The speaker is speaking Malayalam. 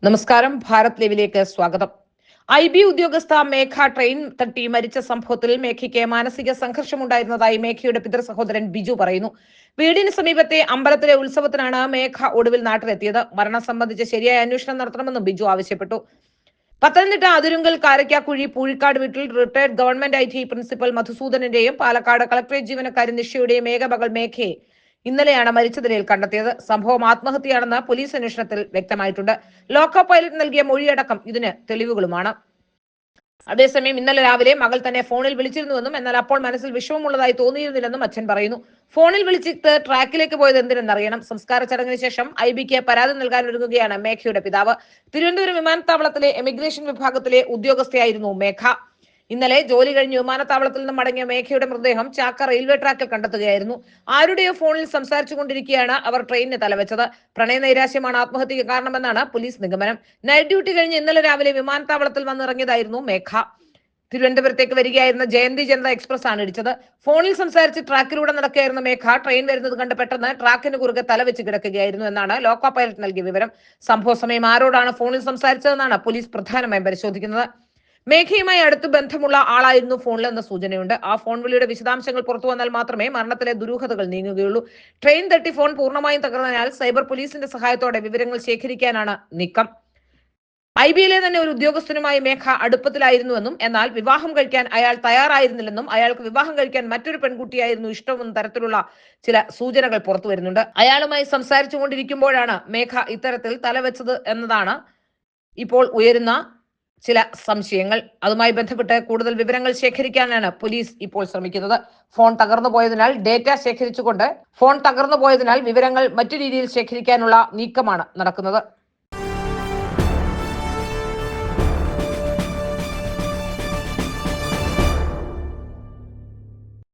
നമസ്കാരം. ഭാരത് ലൈവിലേക്ക് സ്വാഗതം. IB ഉദ്യോഗസ്ഥ മേഘ ട്രെയിൻ തട്ടി മരിച്ച സംഭവത്തിൽ മേഘയ്ക്ക് മാനസിക സംഘർഷമുണ്ടായിരുന്നതായി മേഘയുടെ പിതൃ സഹോദരൻ ബിജു പറയുന്നു. വീടിന് സമീപത്തെ അമ്പലത്തിലെ ഉത്സവത്തിനാണ് മേഘ ഒടുവിൽ നാട്ടിലെത്തിയത്. മരണം സംബന്ധിച്ച് ശരിയായ അന്വേഷണം നടത്തണമെന്നും ബിജു ആവശ്യപ്പെട്ടു. പത്തനംതിട്ട അതിരുങ്കൽ കാരക്കാക്കുഴി പൂഴിക്കാട് വീട്ടിൽ റിട്ടയർഡ് ഗവൺമെന്റ് IT പ്രിൻസിപ്പൽ മധുസൂദനന്റെയും പാലക്കാട് കളക്ടറേറ്റ് ജീവനക്കാരി നിഷയുടെയും ഏകമകൾ മേഘയെ ഇന്നലെയാണ് മരിച്ച നിലയിൽ കണ്ടെത്തിയത്. സംഭവം ആത്മഹത്യയാണെന്ന് പോലീസ് അന്വേഷണത്തിൽ വ്യക്തമായിട്ടുണ്ട്. ലോക്കോ പൈലറ്റ് നൽകിയ മൊഴിയടക്കം ഇതിന് തെളിവുകളുമാണ്. അതേസമയം ഇന്നലെ രാവിലെ മകൾ തന്നെ ഫോണിൽ വിളിച്ചിരുന്നുവെന്നും എന്നാൽ അപ്പോൾ മനസ്സിൽ വിഷമമുള്ളതായി തോന്നിയിരുന്നില്ലെന്നും അച്ഛൻ പറയുന്നു. ഫോണിൽ വിളിച്ചിട്ട് ട്രാക്കിലേക്ക് പോയത് എന്തിനെന്നറിയണം. സംസ്കാര ചടങ്ങിന് ശേഷം IBക്ക് പരാതി നൽകാൻ ഒരുങ്ങുകയാണ് മേഘയുടെ പിതാവ്. തിരുവനന്തപുരം വിമാനത്താവളത്തിലെ എമിഗ്രേഷൻ വിഭാഗത്തിലെ ഉദ്യോഗസ്ഥയായിരുന്നു മേഘ. ഇന്നലെ ജോലി കഴിഞ്ഞ് വിമാനത്താവളത്തിൽ നിന്ന് മടങ്ങിയ മേഘയുടെ മൃതദേഹം ചാക്ക റെയിൽവേ ട്രാക്കിൽ കണ്ടെത്തുകയായിരുന്നു. ആരുടെയോ ഫോണിൽ സംസാരിച്ചുകൊണ്ടിരിക്കെയാണ് അവർ ട്രെയിനിന് തലവെച്ചത്. പ്രണയ നൈരാശ്യമാണ് ആത്മഹത്യക്ക് കാരണമെന്നാണ് പോലീസ് നിഗമനം. നൈറ്റ് ഡ്യൂട്ടി കഴിഞ്ഞ് ഇന്നലെ രാവിലെ വിമാനത്താവളത്തിൽ വന്നിറങ്ങിയതായിരുന്നു മേഘ. തിരുവനന്തപുരത്തേക്ക് വരികയായിരുന്ന ജയന്തി ജനത എക്സ്പ്രസ് ആണ് ഇടിച്ചത്. ഫോണിൽ സംസാരിച്ച് ട്രാക്കിലൂടെ നടക്കുകയായിരുന്ന മേഘ ട്രെയിൻ വരുന്നത് കണ്ട് പെട്ടെന്ന് ട്രാക്കിന് കുറുകെ തലവെച്ച് കിടക്കുകയായിരുന്നു എന്നാണ് ലോക്കോ പൈലറ്റ് നൽകിയ വിവരം. സംഭവ സമയം ആരോടാണ് ഫോണിൽ സംസാരിച്ചതെന്നാണ് പോലീസ് പ്രധാനമായും പരിശോധിക്കുന്നത്. മേഘയുമായി അടുത്ത് ബന്ധമുള്ള ആളായിരുന്നു ഫോണിലെന്ന സൂചനയുണ്ട്. ആ ഫോൺ വിളിയുടെ വിശദാംശങ്ങൾ പുറത്തു വന്നാൽ മാത്രമേ മരണത്തിലെ ദുരൂഹതകൾ നീങ്ങുകയുള്ളൂ. ട്രെയിൻ തട്ടി ഫോൺ പൂർണ്ണമായും തകർന്നതിനാൽ സൈബർ പോലീസിന്റെ സഹായത്തോടെ വിവരങ്ങൾ ശേഖരിക്കാനാണ് നീക്കം. IBയിലെ തന്നെ ഒരു ഉദ്യോഗസ്ഥനുമായി മേഘ അടുപ്പത്തിലായിരുന്നുവെന്നും എന്നാൽ വിവാഹം കഴിക്കാൻ അയാൾ തയ്യാറായിരുന്നില്ലെന്നും അയാൾക്ക് വിവാഹം കഴിക്കാൻ മറ്റൊരു പെൺകുട്ടിയായിരുന്നു ഇഷ്ടമെന്ന തരത്തിലുള്ള ചില സൂചനകൾ പുറത്തു വരുന്നുണ്ട്. അയാളുമായി സംസാരിച്ചു കൊണ്ടിരിക്കുമ്പോഴാണ് മേഘ ഇത്തരത്തിൽ തലവെച്ചത് എന്നതാണ് ഇപ്പോൾ ഉയരുന്ന ചില സംശയങ്ങൾ. അതുമായി ബന്ധപ്പെട്ട് കൂടുതൽ വിവരങ്ങൾ ശേഖരിക്കാനാണ് പോലീസ് ഇപ്പോൾ ശ്രമിക്കുന്നത്. ഫോൺ തകർന്നു പോയതിനാൽ വിവരങ്ങൾ മറ്റു രീതിയിൽ ശേഖരിക്കാനുള്ള നീക്കമാണ് നടക്കുന്നത്.